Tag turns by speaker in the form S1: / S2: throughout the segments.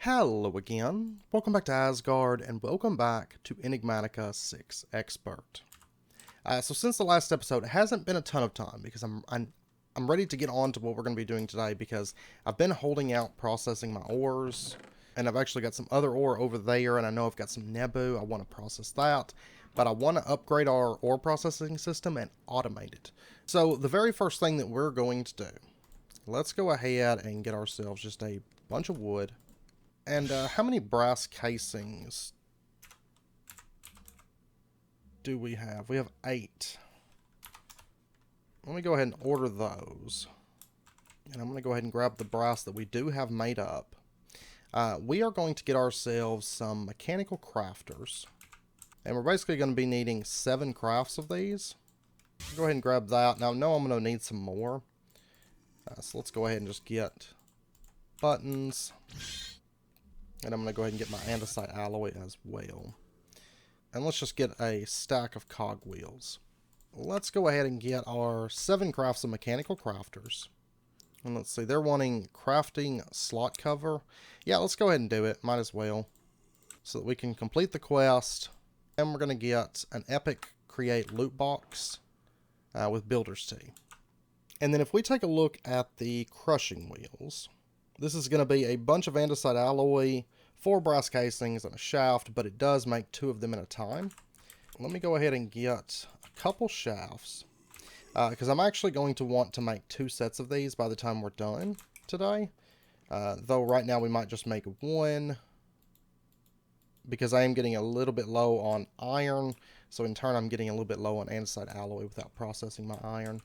S1: Hello again, welcome back to Asgard, and welcome back to Enigmatica 6 Expert. So since the last episode, it hasn't been a ton of time because I'm ready to get on to what we're going to be doing today because I've been holding out processing my ores, and I've actually got some other ore over there, and I know I've got some Nebu. I want to process that, but I want to upgrade our ore processing system and automate it. So the very first thing that we're going to do, let's go ahead and get ourselves just a bunch of wood. And how many brass casings do we have? We have 8. Let me go ahead and order those. And I'm going to go ahead and grab the brass that we do have made up. We are going to get ourselves some mechanical crafters. And we're basically going to be needing 7 crafts of these. Go ahead and grab that. Now I know I'm going to need some more. So let's go ahead and just get buttons. And I'm going to go ahead and get my Andesite Alloy as well. And let's just get a stack of cog wheels. Let's go ahead and get our 7 crafts of mechanical crafters. And let's see, they're wanting crafting slot cover. Yeah, let's go ahead and do it. Might as well. So that we can complete the quest. And we're going to get an epic create loot box with builder's tea. And then if we take a look at the crushing wheels, this is going to be a bunch of andesite alloy, 4 brass casings, and a shaft, but it does make 2 of them at a time. Let me go ahead and get a couple shafts, because I'm actually going to want to make 2 sets of these by the time we're done today. Though right now we might just make 1, because I am getting a little bit low on iron, so in turn I'm getting a little bit low on andesite alloy without processing my iron.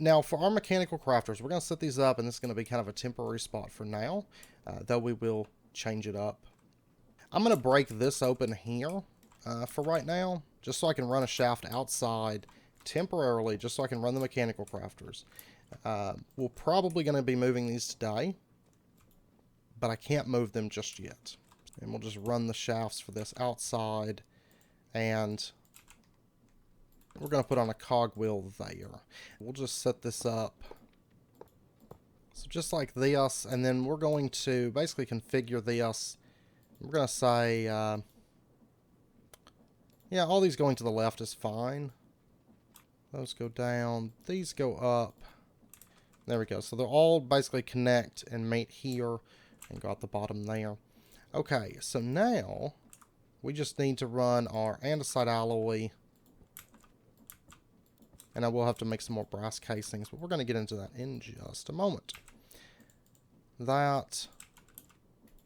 S1: Now, for our mechanical crafters, we're going to set these up, and this is going to be kind of a temporary spot for now, though we will change it up. I'm going to break this open here for right now, just so I can run a shaft outside temporarily, just so I can run the mechanical crafters. We're probably going to be moving these today, but I can't move them just yet. And we'll just run the shafts for this outside, and we're going to put on a cogwheel there. We'll just set this up. So just like this, and then we're going to basically configure this. We're going to say, yeah, all these going to the left is fine. Those go down. These go up. There we go. So they'll all basically connect and mate here and go at the bottom there. Okay, so now we just need to run our andesite alloy. And I will have to make some more brass casings, but we're going to get into that in just a moment. That,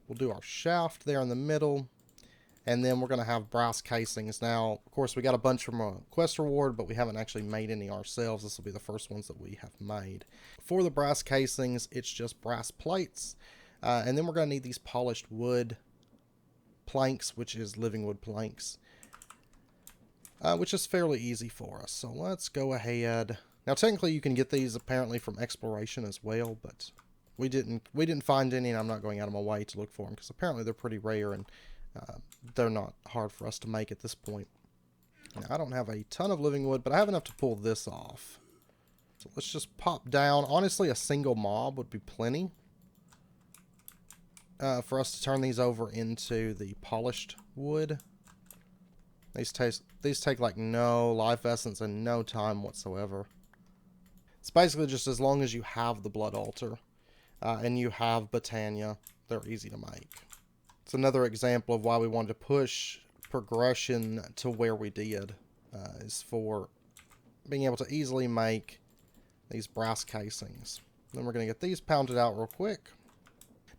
S1: we'll do our shaft there in the middle, and then we're going to have brass casings. Now, of course, we got a bunch from a quest reward, but we haven't actually made any ourselves. This will be the first ones that we have made. For the brass casings, it's just brass plates, and then we're going to need these polished wood planks, which is living wood planks. Which is fairly easy for us. So let's go ahead. Now technically you can get these apparently from exploration as well, but we didn't find any, and I'm not going out of my way to look for them because apparently they're pretty rare, and they're not hard for us to make at this point. Now, I don't have a ton of living wood, but I have enough to pull this off. So let's just pop down. Honestly, a single mob would be plenty for us to turn these over into the polished wood. These take like no life essence and no time whatsoever. It's basically just as long as you have the blood altar and you have Botania, they're easy to make. It's another example of why we wanted to push progression to where we did, is for being able to easily make these brass casings. Then we're going to get these pounded out real quick.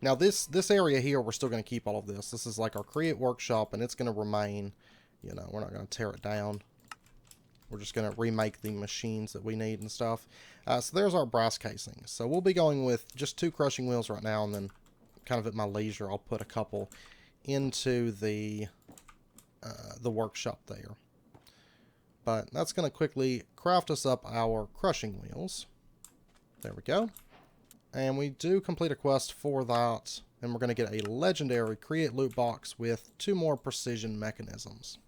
S1: Now this area here, we're still going to keep all of this. This is like our create workshop, and it's going to remain. You know, we're not going to tear it down. We're just going to remake the machines that we need and stuff. So there's our brass casings. So we'll be going with just 2 crushing wheels right now, and then kind of at my leisure, I'll put a couple into the workshop there. But that's going to quickly craft us up our crushing wheels. There we go. And we do complete a quest for that, and we're going to get a legendary create loot box with 2 more precision mechanisms.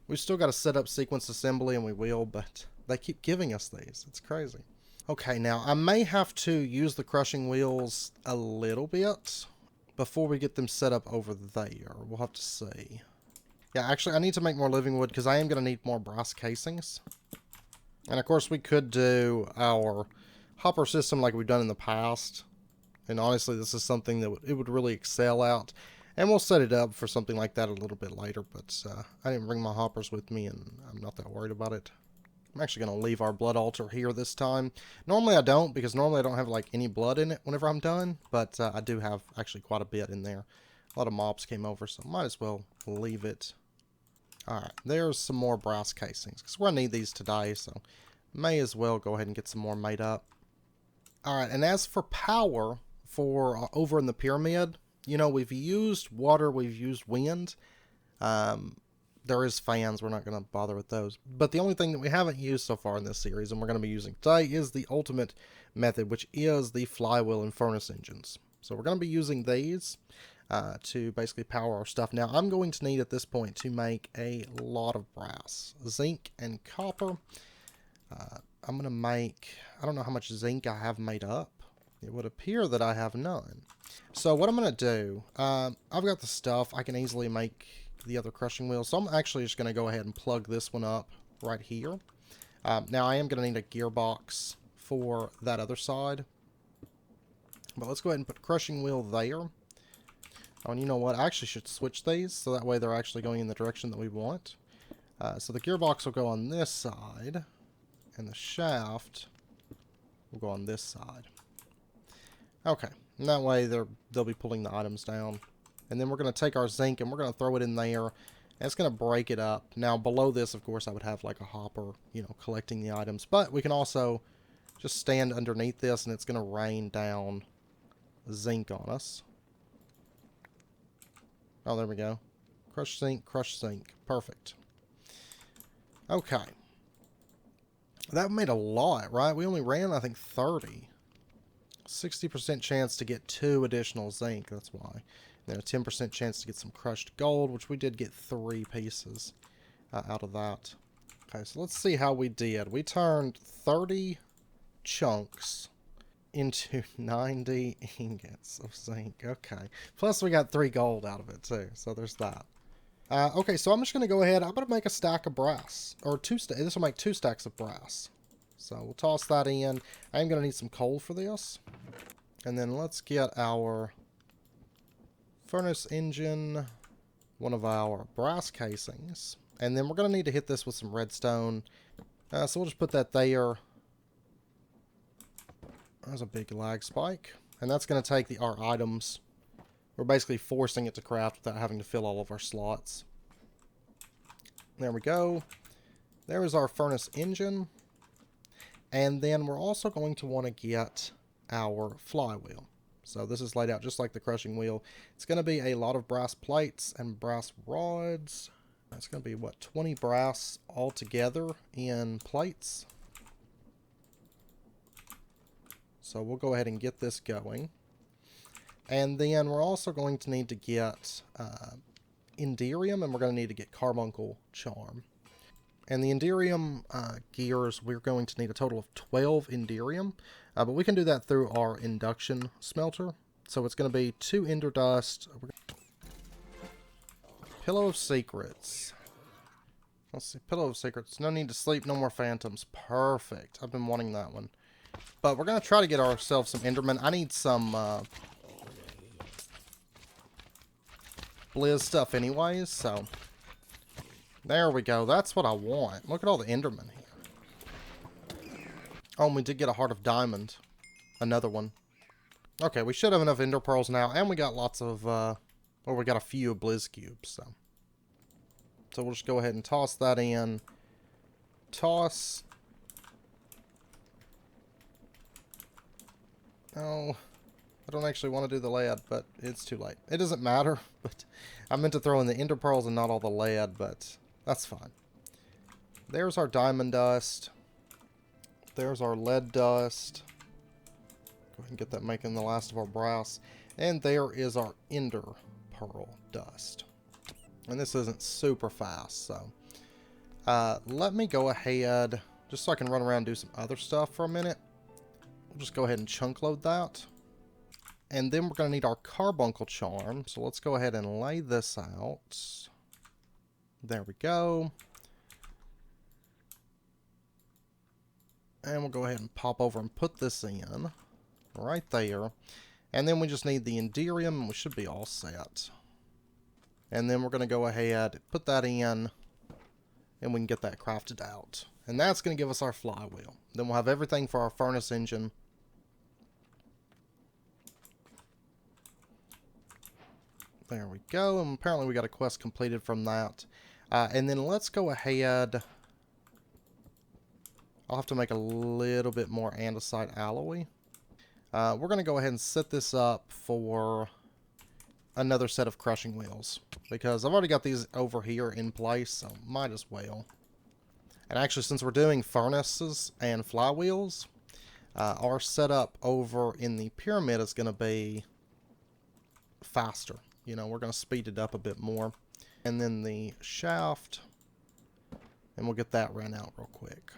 S1: We've still got to set up sequence assembly, and we will, but they keep giving us these. It's crazy. Okay, now I may have to use the crushing wheels a little bit before we get them set up over there. We'll have to see. Yeah, actually, I need to make more living wood because I am going to need more brass casings. And, of course, we could do our hopper system like we've done in the past. And, honestly, this is something that it would really excel at. And we'll set it up for something like that a little bit later. But I didn't bring my hoppers with me, and I'm not that worried about it. I'm actually going to leave our blood altar here this time. Normally I don't, because normally I don't have like any blood in it whenever I'm done. But I do have actually quite a bit in there. A lot of mobs came over, so might as well leave it. Alright, there's some more brass casings, because we're going to need these today, so may as well go ahead and get some more made up. Alright, and as for power, for over in the pyramid, you know, we've used water, we've used wind. There is fans, we're not going to bother with those. But the only thing that we haven't used so far in this series, and we're going to be using today, is the ultimate method, which is the flywheel and furnace engines. So we're going to be using these to basically power our stuff. Now, I'm going to need at this point to make a lot of brass, zinc, and copper. I'm going to make, I don't know how much zinc I have made up. It would appear that I have none. So what I'm going to do, I've got the stuff. I can easily make the other crushing wheel. So I'm actually just going to go ahead and plug this one up right here. Now I am going to need a gearbox for that other side. But let's go ahead and put crushing wheel there. Oh, and you know what? I actually should switch these so that way they're actually going in the direction that we want. So the gearbox will go on this side, and the shaft will go on this side. Okay, and that way they'll be pulling the items down. And then we're going to take our zinc and we're going to throw it in there, and it's going to break it up. Now below this, of course, I would have like a hopper, you know, collecting the items. But we can also just stand underneath this, and it's going to rain down zinc on us. Oh, there we go. Crush zinc, crush zinc. Perfect. Okay. That made a lot, right? We only ran, I think, 30. 60% chance to get 2 additional zinc, that's why. And then a 10% chance to get some crushed gold, which we did get 3 pieces out of that. Okay, so let's see how we did. We turned 30 chunks into 90 ingots of zinc. Okay. Plus we got 3 gold out of it too. So there's that. Okay, so I'm just going to go ahead. I'm going to make a stack of brass. Or 2 stacks. This will make 2 stacks of brass. So we'll toss that in. I am going to need some coal for this. And then let's get our furnace engine, one of our brass casings. And then we're going to need to hit this with some redstone. So we'll just put that there. There's a big lag spike. And that's going to take our items. We're basically forcing it to craft without having to fill all of our slots. There we go. There is our furnace engine. And then we're also going to want to get our flywheel. So this is laid out just like the crushing wheel. It's going to be a lot of brass plates and brass rods. It's going to be, what, 20 brass altogether in plates. So we'll go ahead and get this going. And then we're also going to need to get Enderium, and we're going to need to get Carbuncle Charm. And the Enderium gears, we're going to need a total of 12 Enderium. But we can do that through our induction smelter. So it's going to be 2 Ender Dust. Pillow of Secrets. Let's see, Pillow of Secrets. No need to sleep, no more phantoms. Perfect. I've been wanting that one. But we're going to try to get ourselves some Endermen. I need some Blizz stuff anyways, so there we go. That's what I want. Look at all the Endermen here. Oh, and we did get a Heart of Diamond. Another one. Okay, we should have enough Ender Pearls now, and we got lots of, we got a few Blizz Cubes, so we'll just go ahead and toss that in. Toss. Oh, I don't actually want to do the lead, but it's too late. It doesn't matter, but I meant to throw in the Ender Pearls and not all the lead, but that's fine. There's our diamond dust. There's our lead dust. Go ahead and get that making the last of our brass. And there is our Ender Pearl dust. And this isn't super fast, so let me go ahead, just so I can run around and do some other stuff for a minute. We'll just go ahead and chunk load that. And then we're going to need our carbuncle charm. So let's go ahead and lay this out. There we go. And we'll go ahead and pop over and put this in. Right there. And then we just need the Enderium, and we should be all set. And then we're going to go ahead, put that in, and we can get that crafted out. And that's going to give us our flywheel. Then we'll have everything for our furnace engine. There we go. And apparently we got a quest completed from that. And then let's go ahead. I'll have to make a little bit more andesite alloy. We're going to go ahead and set this up for another set of crushing wheels. Because I've already got these over here in place, so might as well. And actually, since we're doing furnaces and flywheels, our setup over in the pyramid is going to be faster. You know, we're going to speed it up a bit more. And then the shaft, and we'll get that ran out real quick.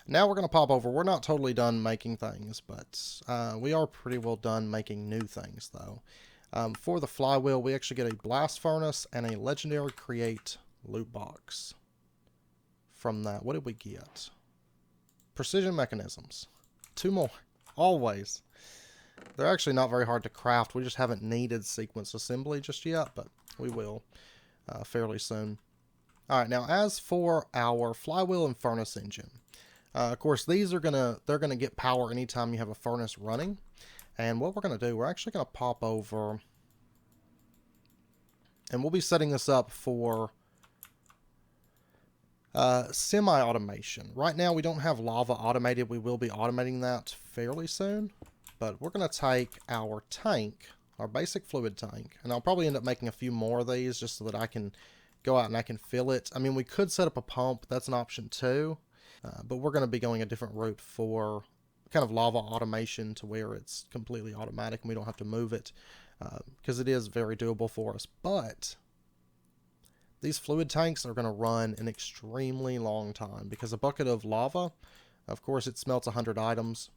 S1: Now we're going to pop over. We're not totally done making things, but we are pretty well done making new things, though. For the flywheel, we actually get a blast furnace and a legendary create loot box. From that, what did we get? Precision mechanisms. 2 more. Always. They're actually not very hard to craft. We just haven't needed sequence assembly just yet, but we will fairly soon. Alright, now as for our flywheel and furnace engine. Of course, these are they're gonna get power anytime you have a furnace running. And what we're gonna do, we're actually gonna pop over, and we'll be setting this up for semi-automation. Right now we don't have lava automated. We will be automating that fairly soon. But we're going to take our tank, our basic fluid tank, and I'll probably end up making a few more of these just so that I can go out and I can fill it. I mean, we could set up a pump. That's an option too. But we're going to be going a different route for kind of lava automation to where it's completely automatic and we don't have to move it because it is very doable for us. But these fluid tanks are going to run an extremely long time because a bucket of lava, of course, it smelts 100 items.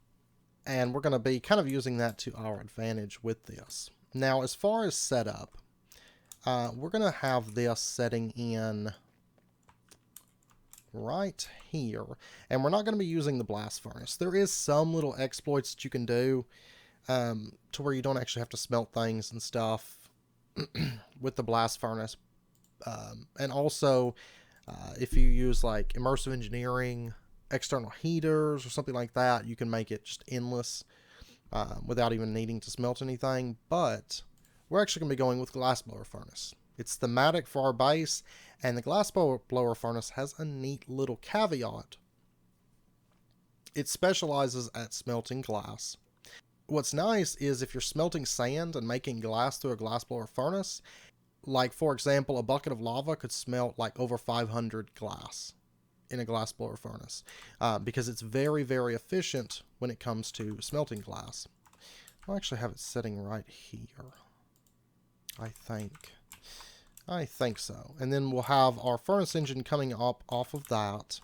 S1: And we're going to be kind of using that to our advantage with this. Now, as far as setup, we're going to have this setting in right here. And we're not going to be using the blast furnace. There is some little exploits that you can do to where you don't actually have to smelt things and stuff with the blast furnace. And also, if you use like immersive engineering, external heaters or something like that, you can make it just endless without even needing to smelt anything. But we're actually going to be going with glassblower furnace. It's thematic for our base, and the glassblower furnace has a neat little caveat. It specializes at smelting glass. What's nice is if you're smelting sand and making glass through a glassblower furnace, like for example, a bucket of lava could smelt like over 500 glass in a glassblower furnace because it's very, very efficient when it comes to smelting glass. I'll actually have it sitting right here. I think so. And then we'll have our furnace engine coming up off of that.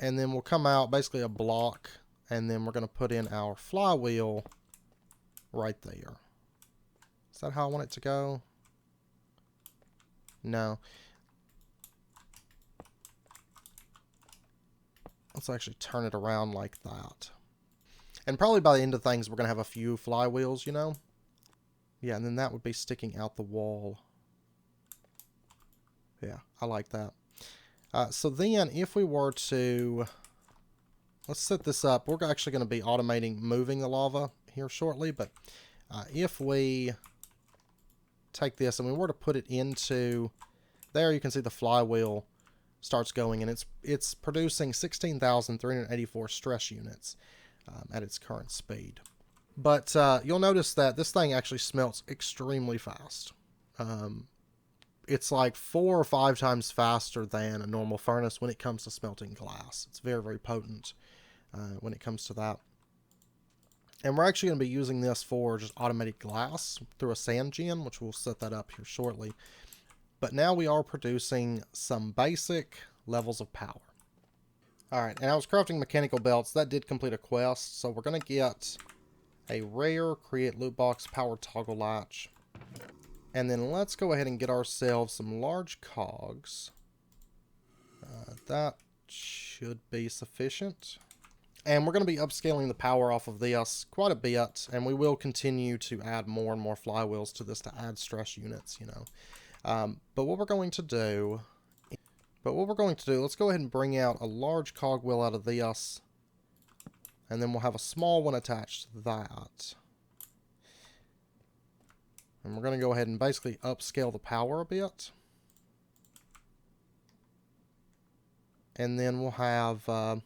S1: And then we'll come out basically a block, and then we're going to put in our flywheel right there. Is that how I want it to go? No. Let's actually turn it around like that. And probably by the end of things, we're going to have a few flywheels, you know? Yeah, and then that would be sticking out the wall. Yeah, I like that. So then, if we were to... Let's set this up. We're actually going to be automating moving the lava here shortly, but if we take this and we were to put it into... There you can see the flywheel starts going, and it's producing 16,384 stress units at its current speed. But you'll notice that this thing actually smelts extremely fast. It's like 4 or 5 times faster than a normal furnace when it comes to smelting glass. It's very, very potent when it comes to that. And we're actually going to be using this for just automated glass through a sand gen, which we'll set that up here shortly. But now we are producing some basic levels of power. Alright, and I was crafting mechanical belts. That did complete a quest, so we're going to get a rare create loot box power toggle latch. And then let's go ahead and get ourselves some large cogs. That should be sufficient. And we're going to be upscaling the power off of this quite a bit, and we will continue to add more and more flywheels to this to add stress units, you know. But what we're going to do, let's go ahead and bring out a large cogwheel out of this, and then we'll have a small one attached to that. And we're going to go ahead and basically upscale the power a bit. And then we'll have... oh,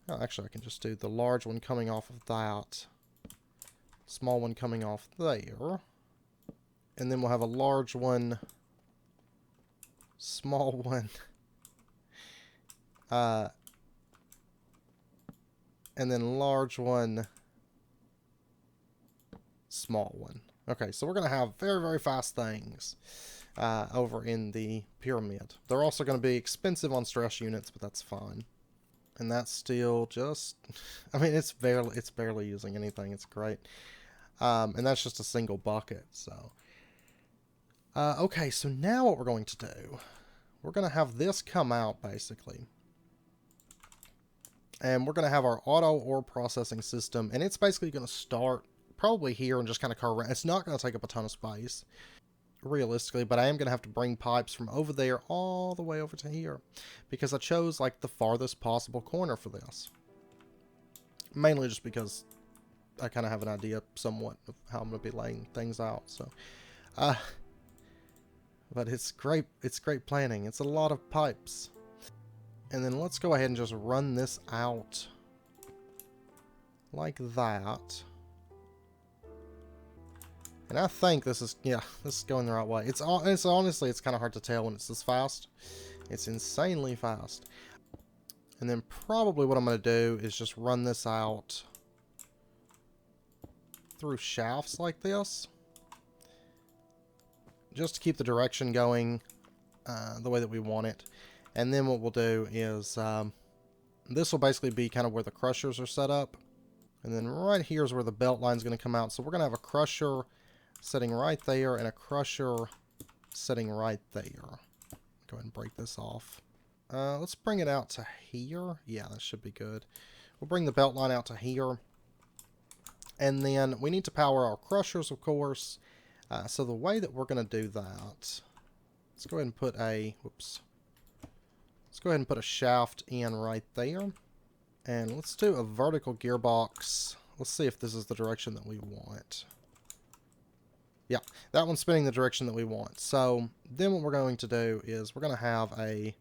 S1: actually, I can just do the large one coming off of that. Small one coming off there. And then we'll have a large one. Small one. And then large one. Small one. Okay, so we're going to have very, very fast things over in the pyramid. They're also going to be expensive on stress units, but that's fine. And that's still just, I mean, it's barely using anything. It's great. And that's just a single bucket, so. Okay, so now what we're going to do, we're going to have this come out, basically. And we're going to have our auto ore processing system, and it's basically going to start probably here and just kind of car around. It's not going to take up a ton of space, realistically, but I am going to have to bring pipes from over there all the way over to here, because I chose, like, the farthest possible corner for this. Mainly just because I kind of have an idea somewhat of how I'm going to be laying things out, so. But it's great planning. It's a lot of pipes. And then let's go ahead and just run this out like that. And I think this is, yeah, this is going the right way. It's honestly, it's kind of hard to tell when it's this fast. It's insanely fast. And then probably what I'm going to do is just run this out through shafts like this. Just to keep the direction going the way that we want it. And then what we'll do is, this will basically be kind of where the crushers are set up. And then right here is where the belt line is going to come out. So we're going to have a crusher sitting right there and a crusher sitting right there. Go ahead and break this off. Let's bring it out to here. Yeah, that should be good. We'll bring the belt line out to here. And then we need to power our crushers, of course. So the way that we're going to do that, let's go ahead and put a, whoops. Let's go ahead and put a shaft in right there. And let's do a vertical gearbox. Let's see if this is the direction that we want. Yeah, that one's spinning the direction that we want. So then what we're going to do is we're going to have a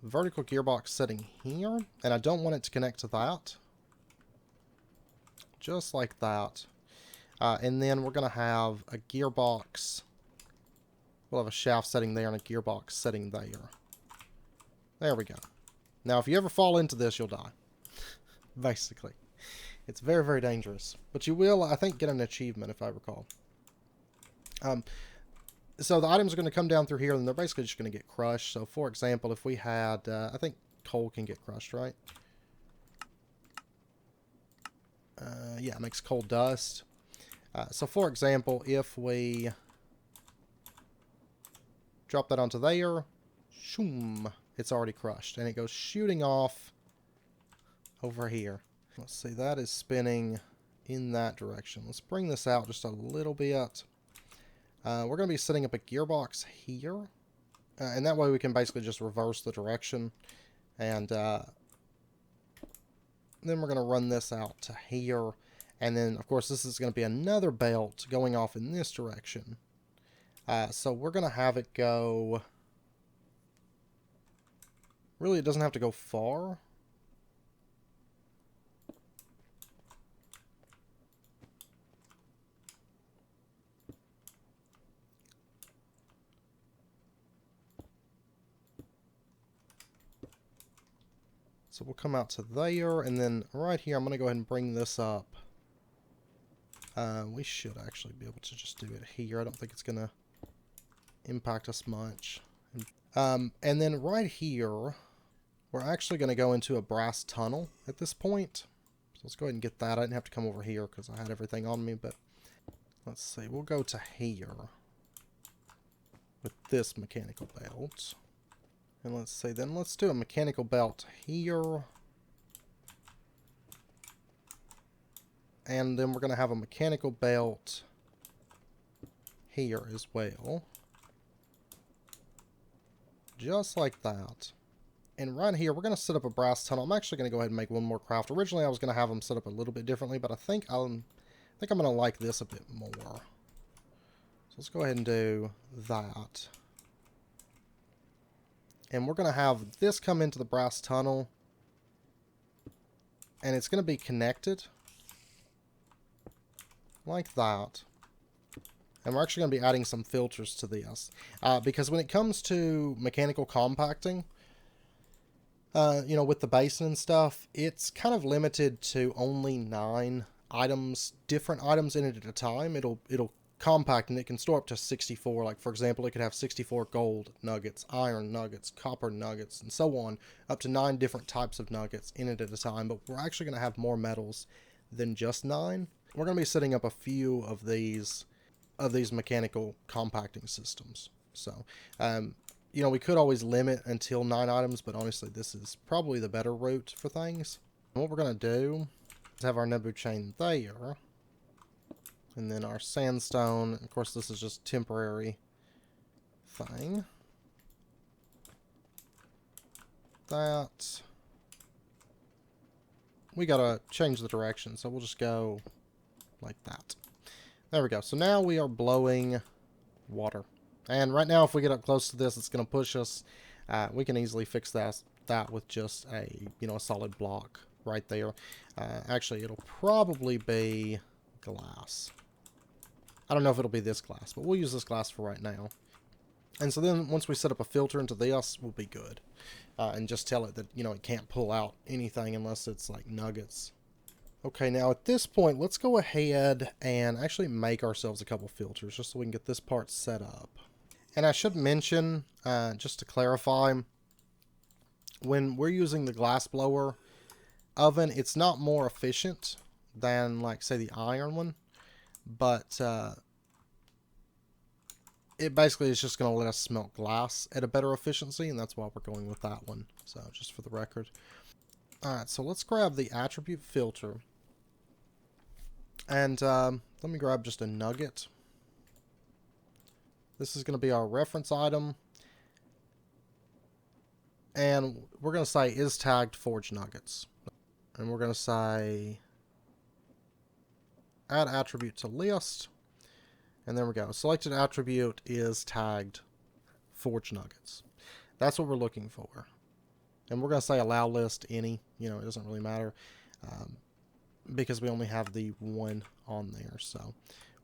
S1: vertical gearbox sitting here. And I don't want it to connect to that. Just like that. And then we're going to have a gearbox. We'll have a shaft setting there and a gearbox setting there. There we go. Now, if you ever fall into this, you'll die. Basically. It's very, very dangerous. But you will, I think, get an achievement, if I recall. So the items are going to come down through here, and they're basically just going to get crushed. So, for example, if we had, I think coal can get crushed, right? Yeah, it makes coal dust. So, for example, if we drop that onto there, shoom, it's already crushed. And it goes shooting off over here. Let's see, that is spinning in that direction. Let's bring this out just a little bit. We're going to be setting up a gearbox here. And that way we can basically just reverse the direction. And then we're going to run this out to here. And then, of course, this is going to be another belt going off in this direction. So we're going to have it go... Really, it doesn't have to go far. So we'll come out to there, and then right here, I'm going to go ahead and bring this up. We should actually be able to just do it here. I don't think it's going to impact us much. And then right here, we're actually going to go into a brass tunnel at this point. So let's go ahead and get that. I didn't have to come over here because I had everything on me, but let's see. We'll go to here with this mechanical belt. And let's see, then let's do a mechanical belt here. And then we're going to have a mechanical belt here as well. Just like that. And right here, we're going to set up a brass tunnel. I'm actually going to go ahead and make one more craft. Originally, I was going to have them set up a little bit differently, but I think I'm going to like this a bit more. So let's go ahead and do that. And we're going to have this come into the brass tunnel. And it's going to be connected like that. And we're actually going to be adding some filters to this. Because when it comes to mechanical compacting, you know, with the basin and stuff, it's kind of limited to only 9 items, different items in it at a time. It'll compact, and it can store up to 64. Like, for example, it could have 64 gold nuggets, iron nuggets, copper nuggets, and so on, up to 9 different types of nuggets in it at a time. But we're actually going to have more metals than just 9. We're going to be setting up a few of these mechanical compacting systems. So, you know, we could always limit until 9 items, but honestly, this is probably the better route for things. And what we're going to do is have our Nebu chain there. And then our sandstone. Of course, this is just temporary thing. That. We got to change the direction, so we'll just go like that. There we go. So now we are blowing water. And right now, if we get up close to this, it's going to push us. We can easily fix that with just a solid block right there. Actually, it'll probably be glass. I don't know if it'll be this glass, but we'll use this glass for right now. And so then once we set up a filter into this, we'll be good. And just tell it that, it can't pull out anything unless it's like nuggets. Okay, now at this point, let's go ahead and actually make ourselves a couple filters just so we can get this part set up. And I should mention, just to clarify, when we're using the glass blower oven, it's not more efficient than, like, say, the iron one. But it basically is just going to let us smelt glass at a better efficiency, and that's why we're going with that one. So, just for the record. Alright, so let's grab the attribute filter. And let me grab just a nugget. This is going to be our reference item. And we're going to say is tagged forge nuggets. And we're going to say add attribute to list. And there we go. Selected attribute is tagged forge nuggets. That's what we're looking for. And we're going to say allow list any. It doesn't really matter. Because we only have the one on there. So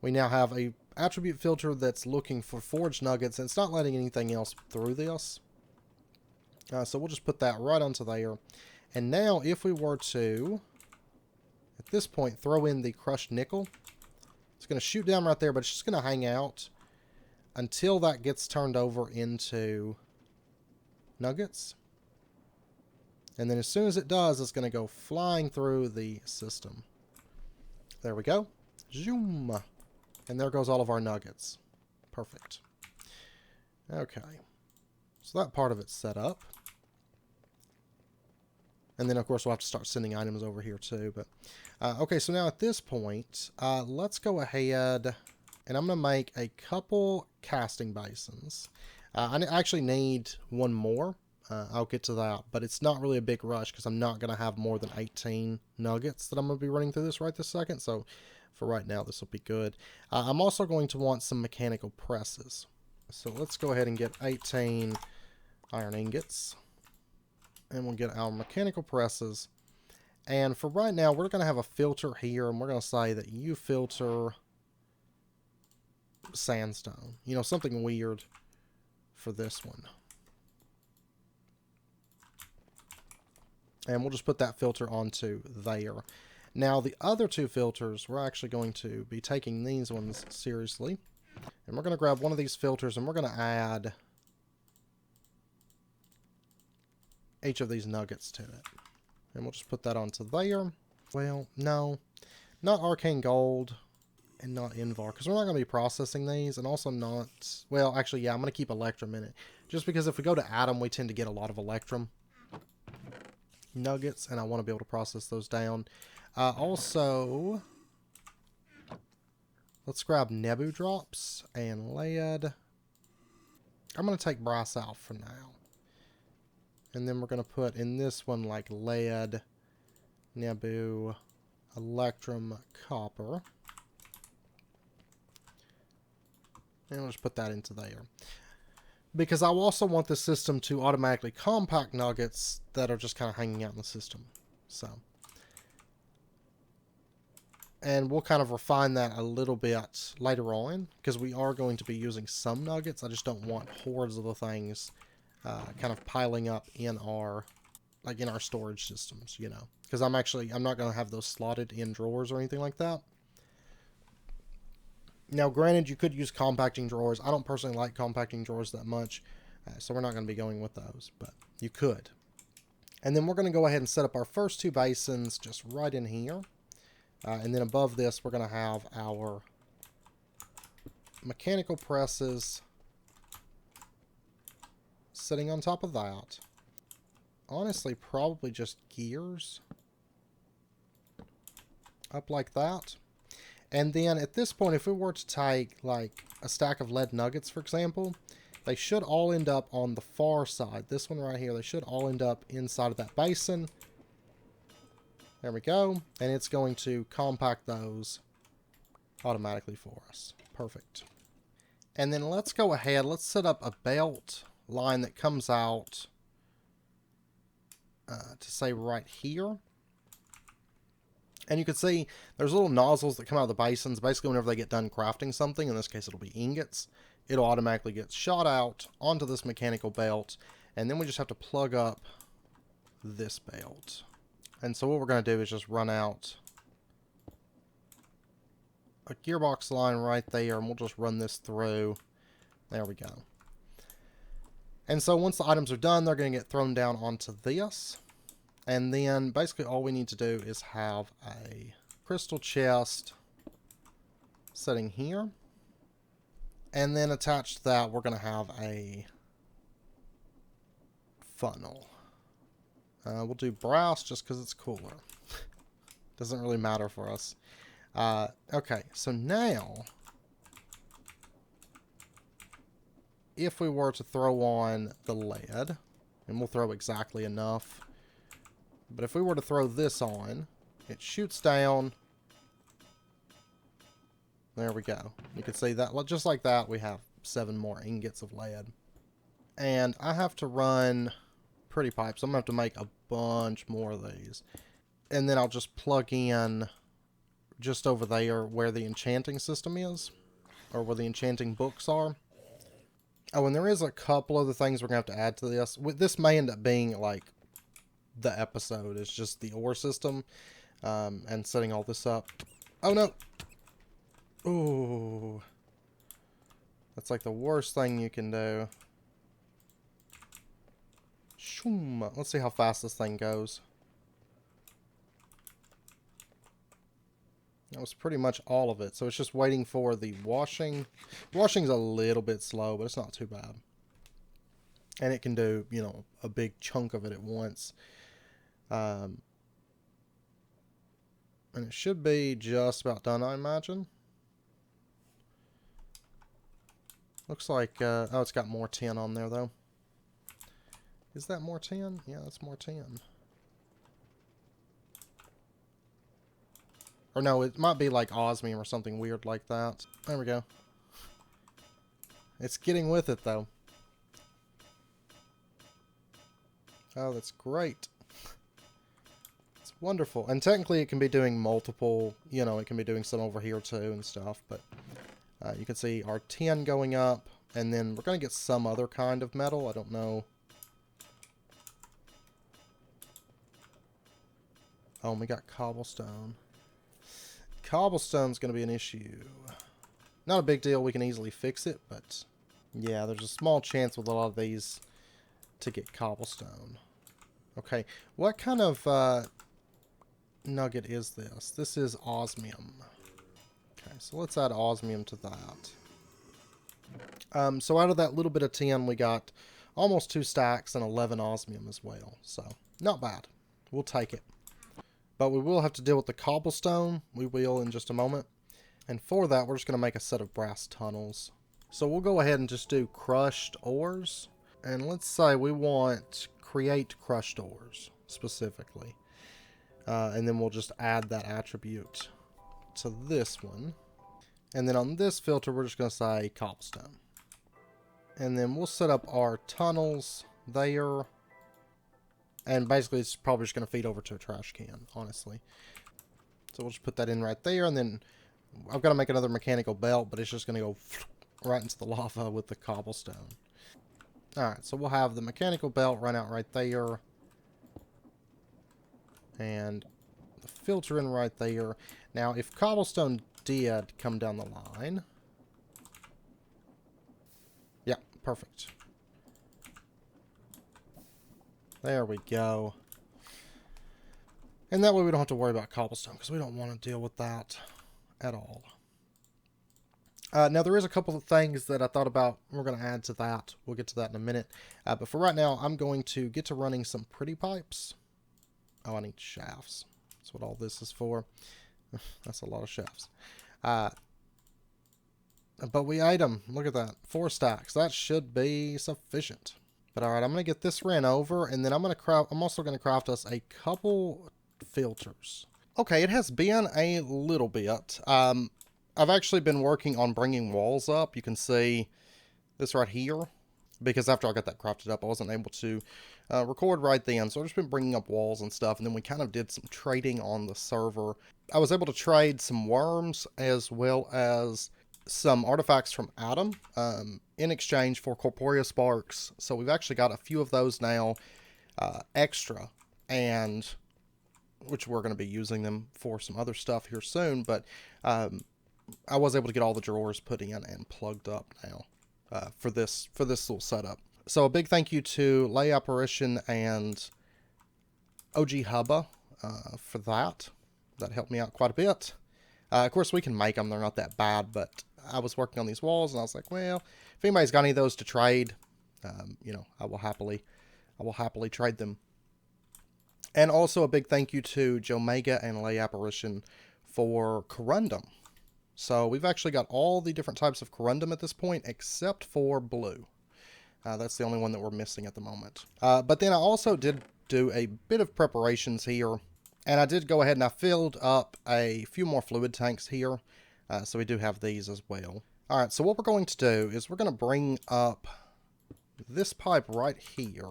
S1: we now have a attribute filter that's looking for forge nuggets, and it's not letting anything else through this. So we'll just put that right onto there. And now if we were to, at this point, throw in the crushed nickel, it's going to shoot down right there, but it's just going to hang out until that gets turned over into nuggets. And then as soon as it does, it's going to go flying through the system. There we go. Zoom. And there goes all of our nuggets. Perfect. Okay. So that part of it's set up. And then, of course, we'll have to start sending items over here, too. But okay, so now at this point, let's go ahead, and I'm going to make a couple casting basins. I actually need one more. I'll get to that, but it's not really a big rush because I'm not going to have more than 18 nuggets that I'm going to be running through this right this second. So for right now, this will be good. I'm also going to want some mechanical presses. So let's go ahead and get 18 iron ingots. And we'll get our mechanical presses. And for right now, we're going to have a filter here, and we're going to say that you filter sandstone. Something weird for this one. And we'll just put that filter onto there. Now, the other two filters, we're actually going to be taking these ones seriously. And we're going to grab one of these filters, and we're going to add each of these nuggets to it. And we'll just put that onto there. Well, no, not arcane gold and not Invar, because we're not going to be processing these, and also not, well, actually, yeah, I'm going to keep Electrum in it, just because if we go to Atom, we tend to get a lot of Electrum nuggets, and I want to be able to process those down. Also, let's grab Nebu drops and lead. I'm going to take brass out for now. And then we're going to put in this one like lead, Nebu, Electrum, copper. And we'll just put that into there. Because I also want the system to automatically compact nuggets that are just kind of hanging out in the system. So. And we'll kind of refine that a little bit later on, because we are going to be using some nuggets. I just don't want hordes of the things kind of piling up in our, like in our storage systems, you know. Because I'm not going to have those slotted in drawers or anything like that. Now, granted, you could use compacting drawers. I don't personally like compacting drawers that much, so we're not going to be going with those, but you could. And then we're going to go ahead and set up our first two basins just right in here. And then above this, we're going to have our mechanical presses sitting on top of that. Honestly, probably just gears up like that. And then at this point, if we were to take like a stack of lead nuggets, for example, they should all end up on the far side. This one right here, they should all end up inside of that basin. There we go. And it's going to compact those automatically for us. Perfect. And then let's go ahead. Let's set up a belt line that comes out to say right here. And you can see there's little nozzles that come out of the basins. Basically, whenever they get done crafting something, in this case it'll be ingots, it'll automatically get shot out onto this mechanical belt. And then we just have to plug up this belt. And so what we're going to do is just run out a gearbox line right there, and we'll just run this through. There we go. And so once the items are done, they're going to get thrown down onto this. And then basically all we need to do is have a crystal chest sitting here. And then attached to that, we're going to have a funnel. We'll do brass just because it's cooler. Doesn't really matter for us. Okay, so now, if we were to throw on the lead, and we'll throw exactly enough, but if we were to throw this on, it shoots down. There we go. You can see that, just like that, we have 7 more ingots of lead. And I have to run pretty pipes. I'm going to have to make a bunch more of these. And then I'll just plug in just over there where the enchanting system is, or where the enchanting books are. Oh, and there is a couple other things we're going to have to add to this. This may end up being like the episode. It's just the ore system and setting all this up. Oh, no. Ooh. That's like the worst thing you can do. Shoom. Let's see how fast this thing goes. That was pretty much all of it. So it's just waiting for the washing. Washing's a little bit slow, but it's not too bad. And it can do, you know, a big chunk of it at once. And it should be just about done, I imagine. Looks like, oh, it's got more tin on there, though. Is that more tin? Yeah, that's more tin. Or no, it might be like osmium or something weird like that. There we go. It's getting with it, though. Oh, that's great. It's wonderful. And technically it can be doing multiple, you know, it can be doing some over here too and stuff. But you can see our tin going up. And then we're going to get some other kind of metal. I don't know. Oh, we got cobblestone. Cobblestone's going to be an issue. Not a big deal. We can easily fix it, but yeah, there's a small chance with a lot of these to get cobblestone. Okay, what kind of nugget is this? This is osmium. Okay, so let's add osmium to that. So out of that little bit of tin, we got almost 2 stacks and 11 osmium as well. So, not bad. We'll take it. But we will have to deal with the cobblestone. We will in just a moment. And for that, we're just going to make a set of brass tunnels. So we'll go ahead and just do crushed ores. And let's say we want create crushed ores specifically. And then we'll just add that attribute to this one. And then on this filter, we're just going to say cobblestone. And then we'll set up our tunnels there. And basically, it's probably just going to feed over to a trash can, honestly. So we'll just put that in right there. And then I've got to make another mechanical belt, but it's just going to go right into the lava with the cobblestone. Alright, so we'll have the mechanical belt run out right there. And the filter in right there. Now, if cobblestone did come down the line... Yeah, perfect. There we go. And that way we don't have to worry about cobblestone, because we don't want to deal with that at all. Now, there is a couple of things that I thought about we're going to add to that. We'll get to that in a minute. But for right now, I'm going to get to running some pretty pipes. Oh, I need shafts. That's what all this is for. That's a lot of shafts. But we ate them. Look at that. 4 stacks. That should be sufficient. But alright, I'm going to get this ran over, and then I'm also going to craft us a couple filters. Okay, it has been a little bit. I've actually been working on bringing walls up. You can see this right here, because after I got that crafted up, I wasn't able to record right then. So I've just been bringing up walls and stuff, and then we kind of did some trading on the server. I was able to trade some worms as well as some artifacts from Adam in exchange for corporeal sparks. So we've actually got a few of those now extra, and which we're going to be using them for some other stuff here soon. But I was able to get all the drawers put in and plugged up now for this little setup. So a big thank you to Lay Apparition and OG Hubba for that. That helped me out quite a bit. Of course, we can make them. They're not that bad, but I was working on these walls, and I was like, well, if anybody's got any of those to trade, you know, I will happily trade them. And also a big thank you to Jomega and Lay Apparition for corundum. So we've actually got all the different types of corundum at this point, except for blue. That's the only one that we're missing at the moment. But then I also did do a bit of preparations here. And I did go ahead and I filled up a few more fluid tanks here. So we do have these as well. Alright, so what we're going to do is we're going to bring up this pipe right here.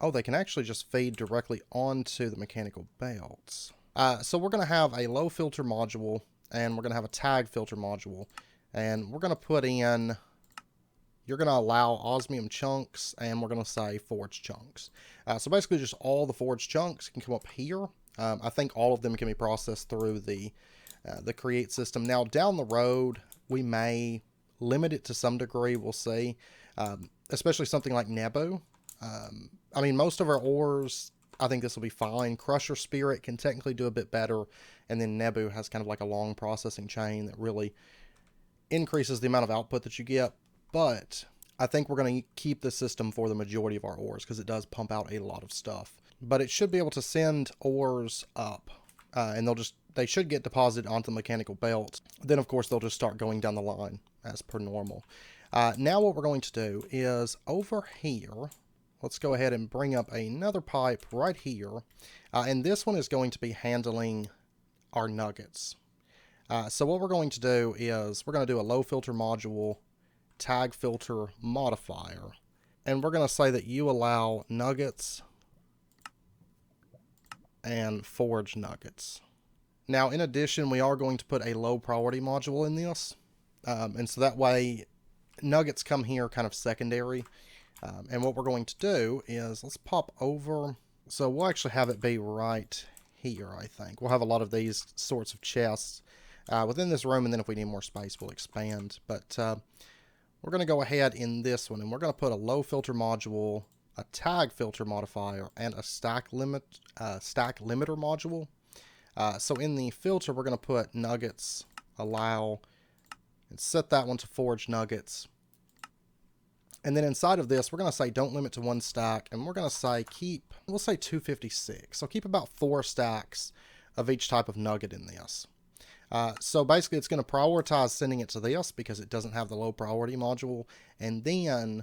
S1: Oh, they can actually just feed directly onto the mechanical belts. So we're going to have a low filter module, and we're going to have a tag filter module. And we're going to put in... You're going to allow osmium chunks, and we're going to say forged chunks. So basically just all the forged chunks can come up here. I think all of them can be processed through the create system. Now, down the road, we may limit it to some degree. We'll see. Especially something like Nebu. I mean, most of our ores, I think this will be fine. Crusher Spirit can technically do a bit better. And then Nebu has kind of like a long processing chain that really increases the amount of output that you get. But I think we're going to keep this system for the majority of our ores because it does pump out a lot of stuff. But it should be able to send ores up, and they should get deposited onto the mechanical belt. Then, of course, they'll just start going down the line as per normal. Now what we're going to do is over here, let's go ahead and bring up another pipe right here. And this one is going to be handling our nuggets. So what we're going to do is we're going to do a low filter module tag filter modifier, and we're going to say that you allow nuggets and forge nuggets. Now, in addition, we are going to put a low priority module in this, and so that way nuggets come here kind of secondary. And what we're going to do is let's pop over. So we'll actually have it be right here. I think we'll have a lot of these sorts of chests within this room, and then if we need more space, we'll expand. But we're going to go ahead in this one, and we're going to put a low filter module a tag filter modifier, and a stack limiter module. So in the filter, we're going to put nuggets, allow, and set that one to forge nuggets. And then inside of this, we're going to say don't limit to 1 stack, and we're going to say we'll say 256. So keep about 4 stacks of each type of nugget in this. So basically it's going to prioritize sending it to this because it doesn't have the low priority module, and then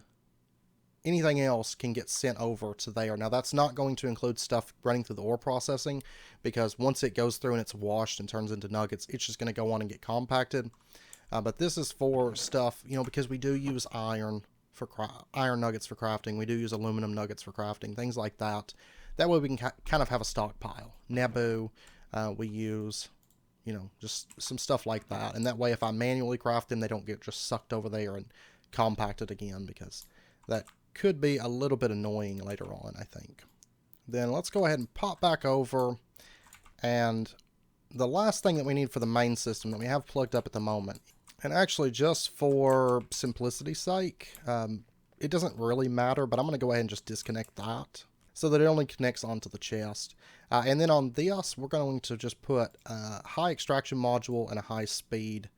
S1: anything else can get sent over to there. Now that's not going to include stuff running through the ore processing, because once it goes through and it's washed and turns into nuggets, it's just going to go on and get compacted. But this is for stuff, you know, because we do use iron nuggets for crafting. We do use aluminum nuggets for crafting, things like that. That way we can kind of have a stockpile. Nebu, we use, you know, just some stuff like that. And that way if I manually craft them, they don't get just sucked over there and compacted again, because that could be a little bit annoying later on, I think. Then let's go ahead and pop back over, and the last thing that we need for the main system that we have plugged up at the moment, and actually just for simplicity's sake, it doesn't really matter, but I'm going to go ahead and just disconnect that so that it only connects onto the chest. And then on this, we're going to just put a high extraction module and a high speed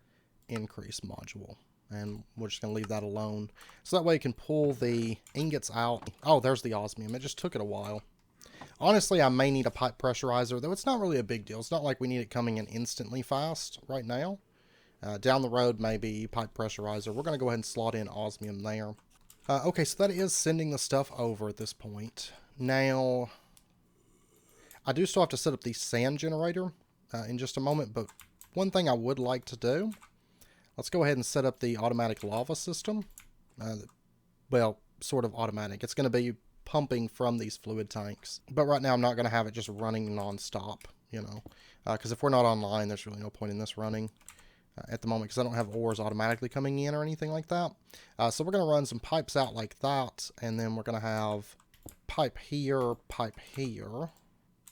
S1: increase module. And we're just going to leave that alone. So that way you can pull the ingots out. Oh, there's the osmium. It just took it a while. Honestly, I may need a pipe pressurizer, though it's not really a big deal. It's not like we need it coming in instantly fast right now. Down the road, maybe pipe pressurizer. We're going to go ahead and slot in osmium there. Okay, so that is sending the stuff over at this point. Now, I do still have to set up the sand generator in just a moment, but one thing I would like to do, let's go ahead and set up the automatic lava system. Well, sort of automatic. It's going to be pumping from these fluid tanks. But right now I'm not going to have it just running non-stop, you know. Because if we're not online, there's really no point in this running at the moment, because I don't have ores automatically coming in or anything like that. So we're going to run some pipes out like that, and then we're going to have pipe here,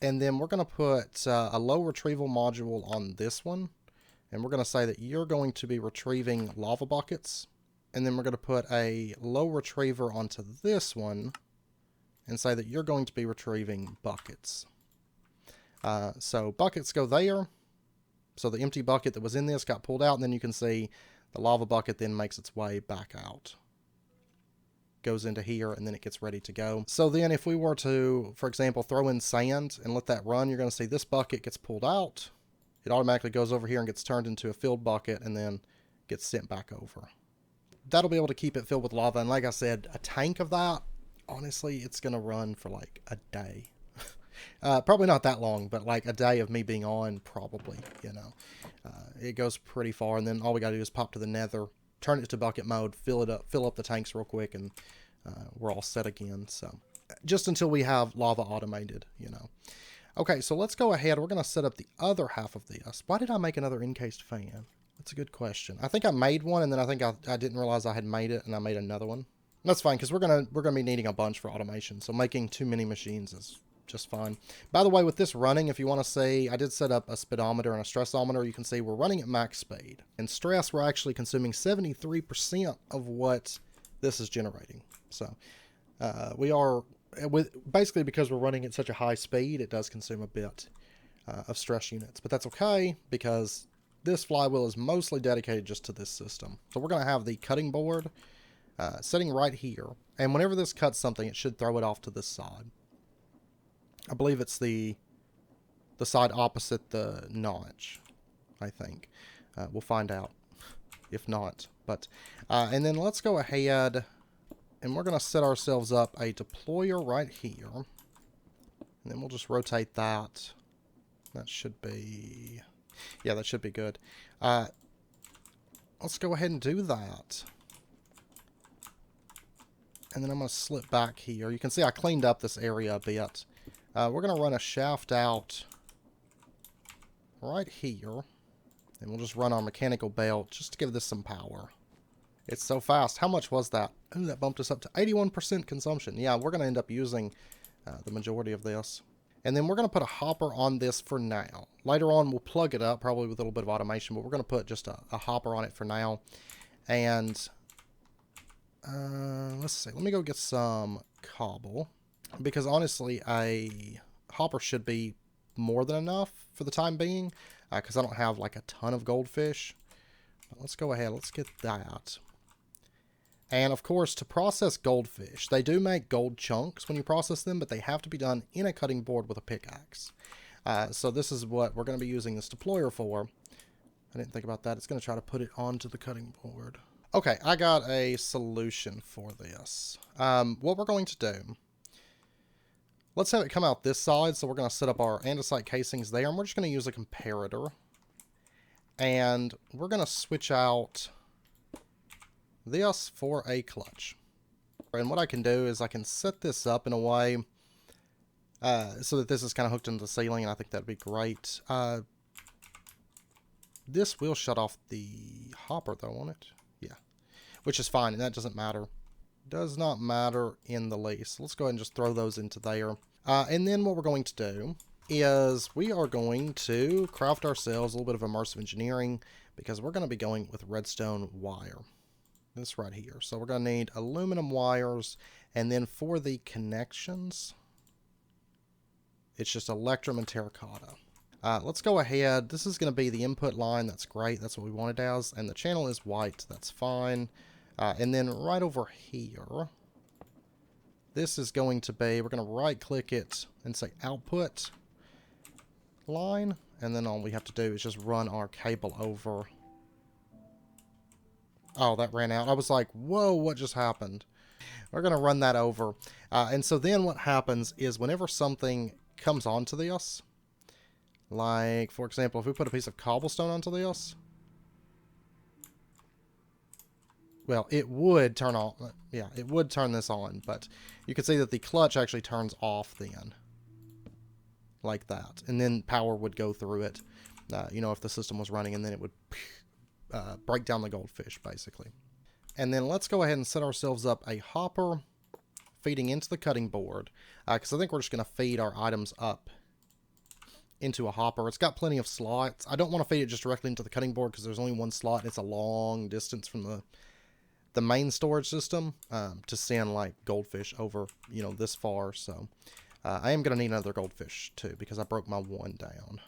S1: and then we're going to put a low retrieval module on this one. And we're going to say that you're going to be retrieving lava buckets. And then we're going to put a low retriever onto this one and say that you're going to be retrieving buckets. So buckets go there. So the empty bucket that was in this got pulled out, and then you can see the lava bucket then makes its way back out. Goes into here, and then it gets ready to go. So then if we were to, for example, throw in sand and let that run, you're going to see this bucket gets pulled out. It automatically goes over here and gets turned into a filled bucket and then gets sent back over. That'll be able to keep it filled with lava. And like I said, a tank of that, honestly, it's going to run for like a day. Probably not that long, but like a day of me being on, probably, you know. It goes pretty far, and then all we got to do is pop to the nether, turn it to bucket mode, fill up the tanks real quick, and we're all set again. So just until we have lava automated, you know. Okay, so let's go ahead. We're going to set up the other half of this. Why did I make another encased fan? That's a good question. I think I made one, and then I think I didn't realize I had made it, and I made another one. That's fine, because we're gonna be needing a bunch for automation, so making too many machines is just fine. By the way, with this running, if you want to see, I did set up a speedometer and a stressometer. You can see we're running at max speed. And stress, we're actually consuming 73% of what this is generating. So we are, basically because we're running at such a high speed, it does consume a bit of stress units. But that's okay, because this flywheel is mostly dedicated just to this system. So we're going to have the cutting board sitting right here. And whenever this cuts something, it should throw it off to this side. I believe it's the side opposite the notch, I think. We'll find out if not. But and then let's go ahead and we're going to set ourselves up a deployer right here. And then we'll just rotate that. That should be... yeah, that should be good. Let's go ahead and do that. And then I'm going to slip back here. You can see I cleaned up this area a bit. We're going to run a shaft out right here. And we'll just run our mechanical belt just to give this some power. It's so fast. How much was that? Ooh, that bumped us up to 81% consumption. Yeah, we're going to end up using the majority of this. And then we're going to put a hopper on this for now. Later on, we'll plug it up, probably with a little bit of automation, but we're going to put just a hopper on it for now. And let's see. Let me go get some cobble. Because honestly, a hopper should be more than enough for the time being. Because I don't have like a ton of goldfish. But let's go ahead, let's get that. And of course, to process goldfish, they do make gold chunks when you process them, but they have to be done in a cutting board with a pickaxe. So this is what we're going to be using this deployer for. I didn't think about that. It's going to try to put it onto the cutting board. Okay, I got a solution for this. What we're going to do, let's have it come out this side. So we're going to set up our andesite casings there, and we're just going to use a comparator. And we're going to switch out this for a clutch. And what I can do is I can set this up in a way so that this is kind of hooked into the ceiling, and I think that'd be great. This will shut off the hopper though, won't it? Yeah. Which is fine, and that doesn't matter. Does not matter in the least. Let's go ahead and just throw those into there. And then what we're going to do is we are going to craft ourselves a little bit of immersive engineering, because we're going to be going with redstone wire. This right here. So we're going to need aluminum wires, and then for the connections, it's just electrum and terracotta. Let's go ahead. This is going to be the input line. That's great. That's what we want it as. And the channel is white. That's fine. And then right over here, this is going to be, we're going to right click it and say output line. And then all we have to do is just run our cable over. Oh, that ran out. I was like, whoa, what just happened? We're going to run that over. And so then what happens is whenever something comes onto this, like, for example, if we put a piece of cobblestone onto this, well, it would turn on. Yeah, it would turn this on. But you can see that the clutch actually turns off then. Like that. And then power would go through it, you know, if the system was running, and then it would break down the goldfish, basically. And then let's go ahead and set ourselves up a hopper feeding into the cutting board, because I think we're just going to feed our items up into a hopper. It's got plenty of slots. I don't want to feed it just directly into the cutting board because there's only one slot, and it's a long distance from the main storage system to send like goldfish over, you know, this far. So I am going to need another goldfish too, because I broke my one down.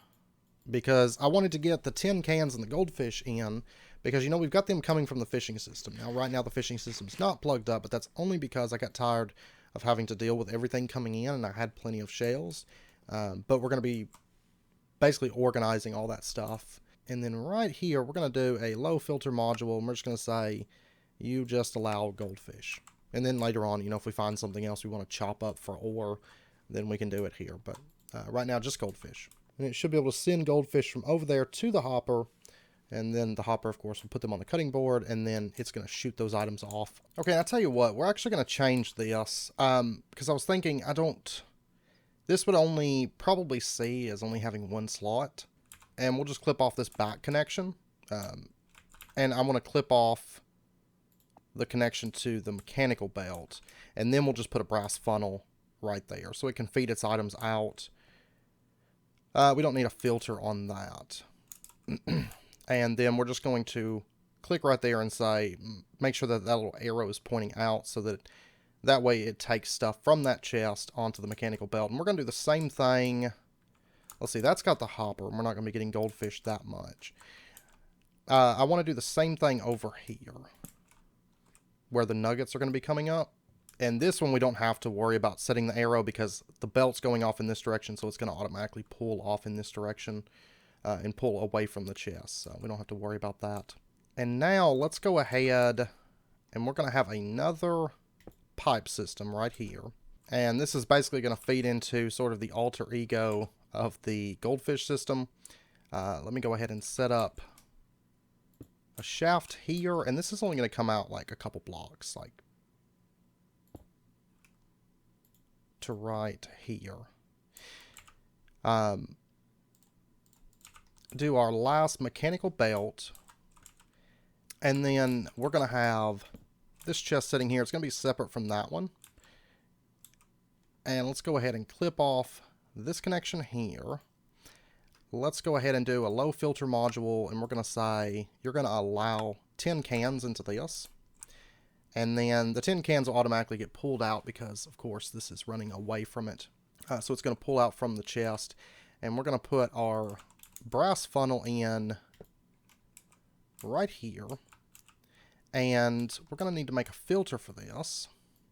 S1: Because I wanted to get the tin cans and the goldfish in, because, you know, we've got them coming from the fishing system. Now, right now, the fishing system's not plugged up, but that's only because I got tired of having to deal with everything coming in, and I had plenty of shells. But we're going to be basically organizing all that stuff. And then right here, we're going to do a low filter module, and we're just going to say, you just allow goldfish. And then later on, you know, if we find something else we want to chop up for ore, then we can do it here. But right now, just goldfish. And it should be able to send goldfish from over there to the hopper. And then the hopper, of course, will put them on the cutting board. And then it's going to shoot those items off. Okay, I'll tell you what. We're actually going to change this. Because I was thinking, this would only probably see as only having one slot. And we'll just clip off this back connection. And I want to clip off the connection to the mechanical belt. And then we'll just put a brass funnel right there, so it can feed its items out. We don't need a filter on that. And then we're just going to click right there and say, make sure that that little arrow is pointing out, so that way it takes stuff from that chest onto the mechanical belt. And we're going to do the same thing. Let's see, that's got the hopper, and we're not going to be getting goldfish that much. I want to do the same thing over here, where the nuggets are going to be coming up. And this one we don't have to worry about setting the arrow, because the belt's going off in this direction, so it's going to automatically pull off in this direction and pull away from the chest. So we don't have to worry about that. And now let's go ahead, and we're going to have another pipe system right here. And this is basically going to feed into sort of the alter ego of the goldfish system. Let me go ahead and set up a shaft here, and this is only going to come out like a couple blocks, like to right here. Do our last mechanical belt, and then we're going to have this chest sitting here. It's going to be separate from that one. And let's go ahead and clip off this connection here. Let's go ahead and do a low filter module, and we're going to say you're going to allow tin cans into this. And then the tin cans will automatically get pulled out because, of course, this is running away from it. So it's going to pull out from the chest. And we're going to put our brass funnel in right here. And we're going to need to make a filter for this.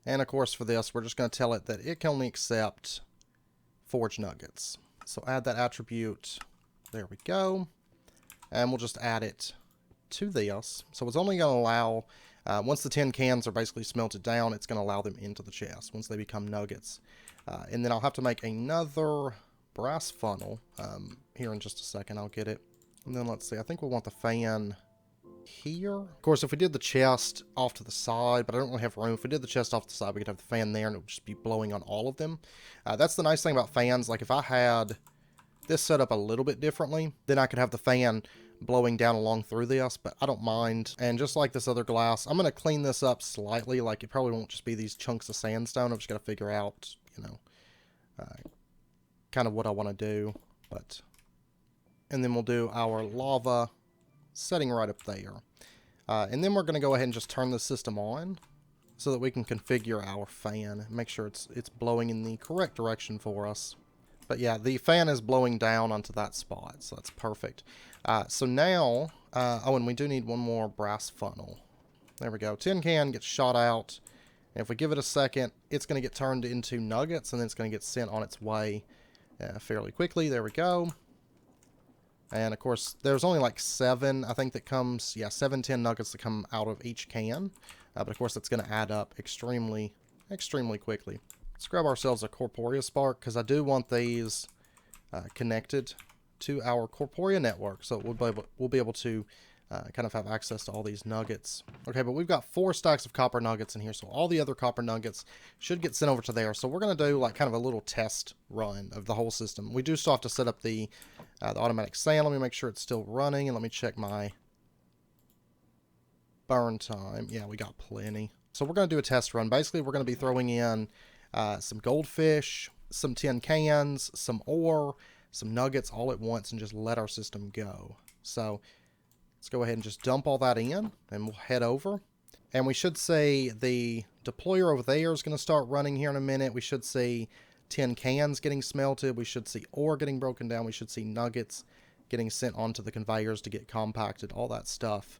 S1: And, of course, for this, we're just going to tell it that it can only accept forged nuggets. So add that attribute. There we go. And we'll just add it to this. So it's only going to allow, once the tin cans are basically smelted down, it's going to allow them into the chest once they become nuggets. And then I'll have to make another brass funnel. Here in just a second, I'll get it. And then let's see, I think we'll want the fan here. Of course, if we did the chest off to the side, but I don't really have room. If we did the chest off to the side, we could have the fan there and it would just be blowing on all of them. That's the nice thing about fans. Like if I had this set up a little bit differently, then I could have the fan blowing down along through this, but I don't mind. And just like this other glass, I'm going to clean this up slightly. Like it probably won't just be these chunks of sandstone. I've just got to figure out, you know, kind of what I want to do. But, and then we'll do our lava setting right up there. And then we're going to go ahead and just turn the system on so that we can configure our fan and make sure it's blowing in the correct direction for us. But yeah, the fan is blowing down onto that spot, so that's perfect. So now, oh, and we do need one more brass funnel. There we go. Tin can gets shot out. And if we give it a second, it's going to get turned into nuggets, and then it's going to get sent on its way fairly quickly. There we go. And of course, there's only like 7, I think, that comes, yeah, 7 tin nuggets that come out of each can. But of course, that's going to add up extremely quickly. Let's grab ourselves a Corporea Spark, because I do want these connected to our Corporea network, so we'll be able to kind of have access to all these nuggets. Okay, but we've got 4 stacks of copper nuggets in here, so all the other copper nuggets should get sent over to there. So we're going to do like kind of a little test run of the whole system. We do still have to set up the automatic sand. Let me make sure it's still running, and let me check my burn time. Yeah, we got plenty. So we're going to do a test run. Basically, we're going to be throwing in some goldfish, some tin cans, some ore, some nuggets all at once, and just let our system go. So let's go ahead and just dump all that in, and we'll head over. And we should see the deployer over there is going to start running here in a minute. We should see tin cans getting smelted. We should see ore getting broken down. We should see nuggets getting sent onto the conveyors to get compacted. All that stuff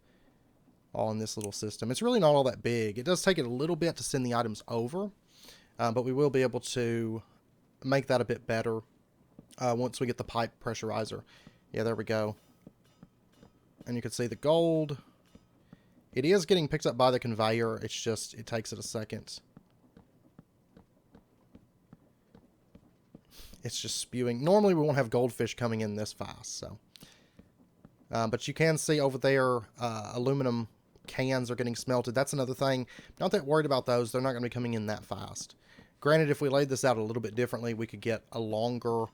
S1: all in this little system. It's really not all that big. It does take it a little bit to send the items over. But we will be able to make that a bit better once we get the pipe pressurizer. Yeah, there we go. And you can see the gold. It is getting picked up by the conveyor. It's just, it takes it a second. It's just spewing. Normally we won't have goldfish coming in this fast. So, but you can see over there, aluminum cans are getting smelted. That's another thing. Not that worried about those. They're not going to be coming in that fast. Granted, if we laid this out a little bit differently, we could get a longer,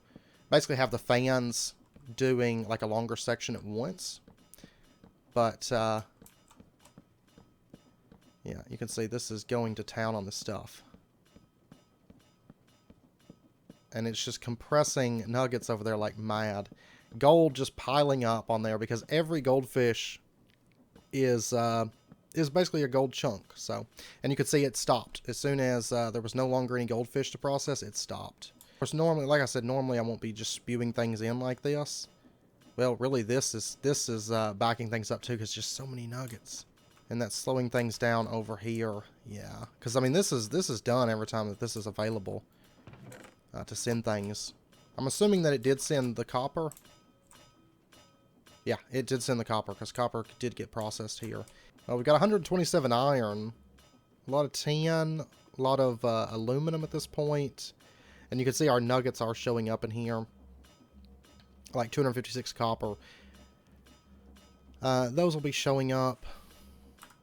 S1: basically have the fans doing like a longer section at once. But, yeah, you can see this is going to town on this stuff. And it's just compressing nuggets over there like mad. Gold just piling up on there because every goldfish is basically a gold chunk. So, and you can see it stopped as soon as there was no longer any goldfish to process. It stopped. Of course, normally, like I said, normally I won't be just spewing things in like this. Well, really, this is backing things up too, because just so many nuggets, and that's slowing things down over here. Yeah, because I mean, this is done every time that this is available to send things. I'm assuming that it did send the copper. Yeah, it did send the copper, because copper did get processed here. We've got 127 iron, a lot of tin, a lot of aluminum at this point. And you can see our nuggets are showing up in here. Like 256 copper. Those will be showing up.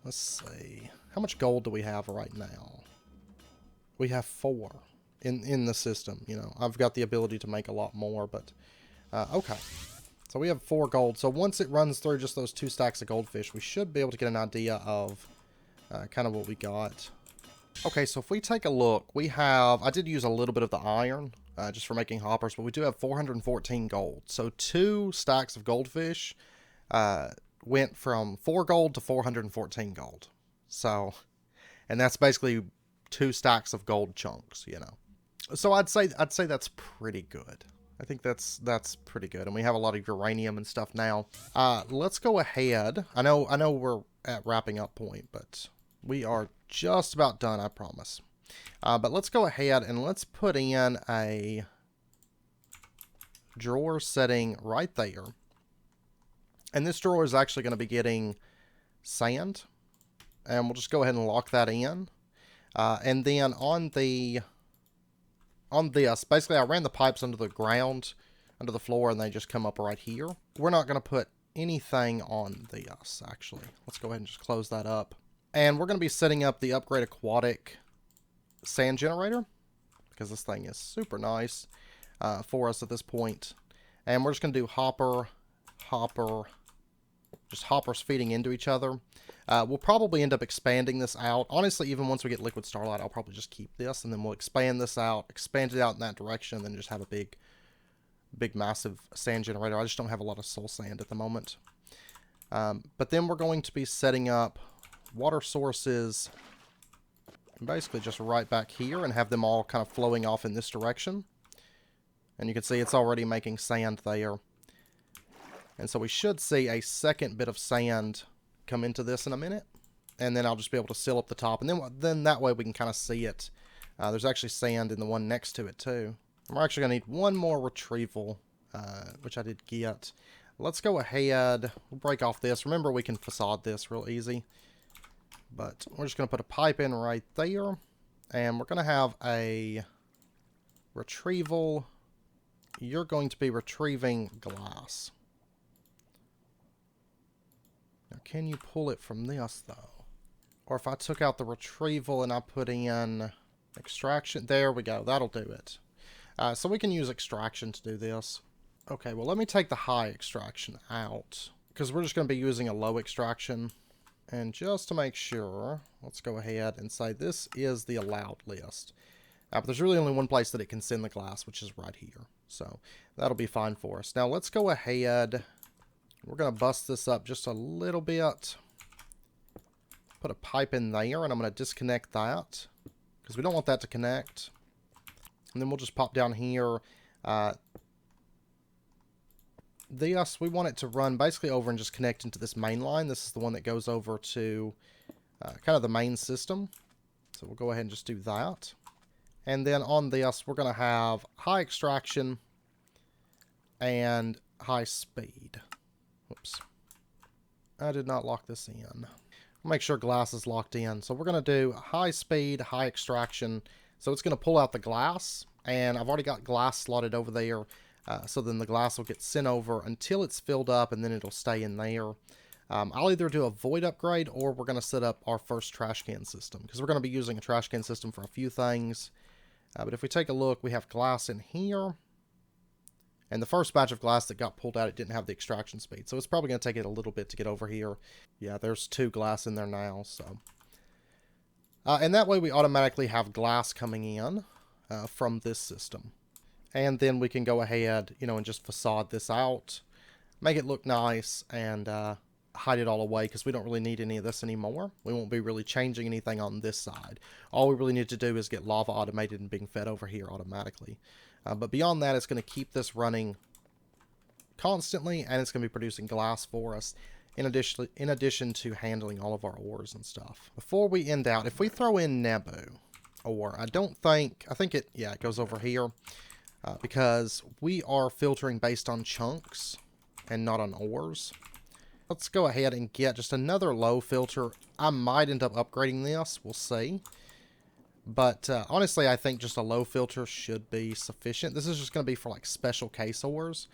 S1: Let's see. How much gold do we have right now? We have 4 in the system. You know, I've got the ability to make a lot more, but okay. So we have 4 gold. So once it runs through just those 2 stacks of goldfish, we should be able to get an idea of kind of what we got. Okay, so if we take a look, we have, I did use a little bit of the iron just for making hoppers, but we do have 414 gold. So 2 stacks of goldfish went from 4 gold to 414 gold. So, And that's basically 2 stacks of gold chunks, you know. So I'd say that's pretty good. I think that's pretty good. And we have a lot of uranium and stuff now. Let's go ahead. I know we're at wrapping up point, but we are just about done, I promise. But let's go ahead and let's put in a drawer setting right there. And this drawer is actually going to be getting sand. And we'll just go ahead and lock that in. And then on this, basically I ran the pipes under the ground, under the floor, and they just come up right here. We're not going to put anything on this, actually. Let's go ahead and just close that up. And we're going to be setting up the upgrade aquatic sand generator, because this thing is super nice for us at this point. And we're just going to do hopper, just hoppers feeding into each other. We'll probably end up expanding this out. Honestly, even once we get liquid starlight, I'll probably just keep this, and then we'll expand this out, expand it out in that direction, and then just have a big massive sand generator. I just don't have a lot of soul sand at the moment. But then we're going to be setting up water sources basically just right back here and have them all kind of flowing off in this direction. And you can see it's already making sand there. And so we should see a second bit of sand come into this in a minute. And then I'll just be able to seal up the top. And then that way we can kind of see it. There's actually sand in the one next to it too. And we're actually going to need one more retrieval, which I did get. Let's go ahead. We'll break off this. Remember, we can facade this real easy. But we're just going to put a pipe in right there. And we're going to have a retrieval. You're going to be retrieving glass. Now, can you pull it from this, though? Or if I took out the retrieval and I put in extraction. There we go. That'll do it. So we can use extraction to do this. Okay, well, let me take the high extraction out, because we're just going to be using a low extraction. And just to make sure, let's go ahead and say this is the allowed list. But there's really only one place that it can send the glass, which is right here. So that'll be fine for us. Now let's go ahead. We're going to bust this up just a little bit. Put a pipe in there, and I'm going to disconnect that, because we don't want that to connect. And then we'll just pop down here. This, we want it to run basically over and just connect into this main line. This is the one that goes over to kind of the main system. So we'll go ahead and just do that. And then on this, we're going to have high extraction and high speed. Whoops. I did not lock this in. I'll make sure glass is locked in. So we're going to do high speed, high extraction. So it's going to pull out the glass. And I've already got glass slotted over there. So then the glass will get sent over until it's filled up, and then it'll stay in there. I'll either do a void upgrade, or we're going to set up our first trash can system, because we're going to be using a trash can system for a few things. But if we take a look, we have glass in here. And the first batch of glass that got pulled out, it didn't have the extraction speed. So it's probably going to take it a little bit to get over here. Yeah, there's 2 glass in there now. So, and that way we automatically have glass coming in from this system. And then we can go ahead, you know, and just facade this out, make it look nice, and hide it all away, because we don't really need any of this anymore. We won't be really changing anything on this side. All we really need to do is get lava automated and being fed over here automatically. But beyond that, it's going to keep this running constantly, and it's going to be producing glass for us, in addition to handling all of our ores and stuff. Before we end out, if we throw in Nebu ore, I think it goes over here. Because we are filtering based on chunks and not on ores. Let's go ahead and get just another low filter. I might end up upgrading this. We'll see. But honestly, I think just a low filter should be sufficient. This is just going to be for like special case ores,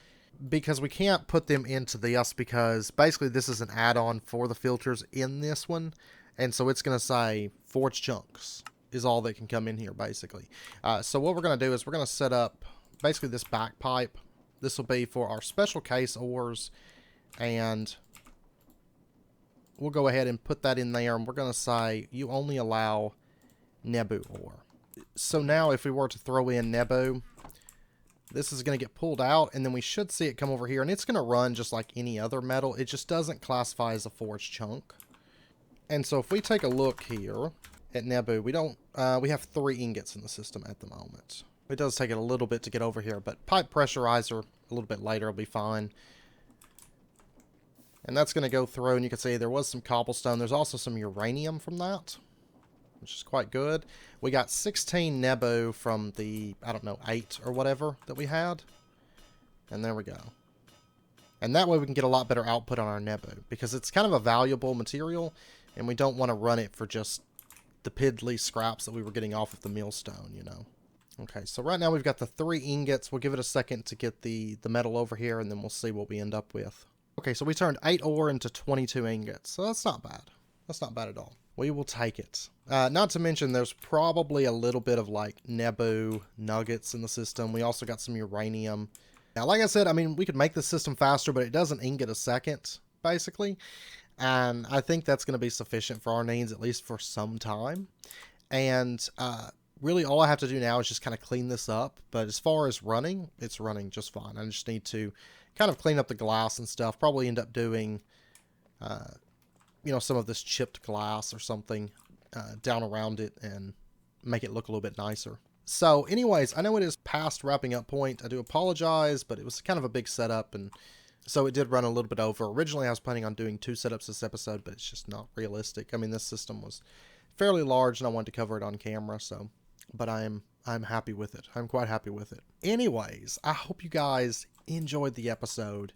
S1: because we can't put them into this, because basically this is an add-on for the filters in this one. And so it's going to say forged chunks is all that can come in here, basically. So what we're going to do is we're going to set up basically this back pipe. This will be for our special case ores, and we'll go ahead and put that in there, and we're going to say you only allow Nebu ore. So now if we were to throw in Nebu, this is going to get pulled out, and then we should see it come over here, and it's going to run just like any other metal. It just doesn't classify as a forged chunk. And so if we take a look here, at Nebu. We don't, we have 3 ingots in the system at the moment. It does take it a little bit to get over here, but pipe pressurizer a little bit later will be fine. And that's going to go through, and you can see there was some cobblestone. There's also some uranium from that, which is quite good. We got 16 Nebu from the, I don't know, 8 or whatever that we had. And there we go. And that way we can get a lot better output on our Nebu, because it's kind of a valuable material, and we don't want to run it for just the piddly scraps that we were getting off of the millstone, you know. Okay, so right now we've got the 3 ingots. We'll give it a second to get the metal over here, and then we'll see what we end up with. Okay, so we turned 8 ore into 22 ingots, so that's not bad. That's not bad at all. We will take it. Not to mention, there's probably a little bit of, like, Nebu nuggets in the system. We also got some uranium. Now, like I said, I mean, we could make the system faster, but it does an ingot a second, basically. And I think that's going to be sufficient for our needs, at least for some time. And really all I have to do now is just kind of clean this up. But as far as running, it's running just fine. I just need to kind of clean up the glass and stuff. Probably end up doing, you know, some of this chipped glass or something down around it and make it look a little bit nicer. So anyways, I know it is past wrapping up point. I do apologize, but it was kind of a big setup, and so it did run a little bit over. Originally, I was planning on doing 2 setups this episode, but it's just not realistic. I mean, this system was fairly large, and I wanted to cover it on camera, so... But I'm happy with it. I'm quite happy with it. Anyways, I hope you guys enjoyed the episode.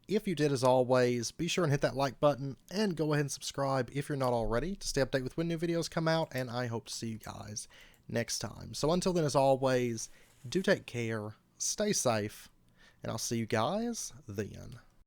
S1: If you did, as always, be sure and hit that like button, and go ahead and subscribe if you're not already to stay updated with when new videos come out, and I hope to see you guys next time. So until then, as always, do take care, stay safe, and I'll see you guys then.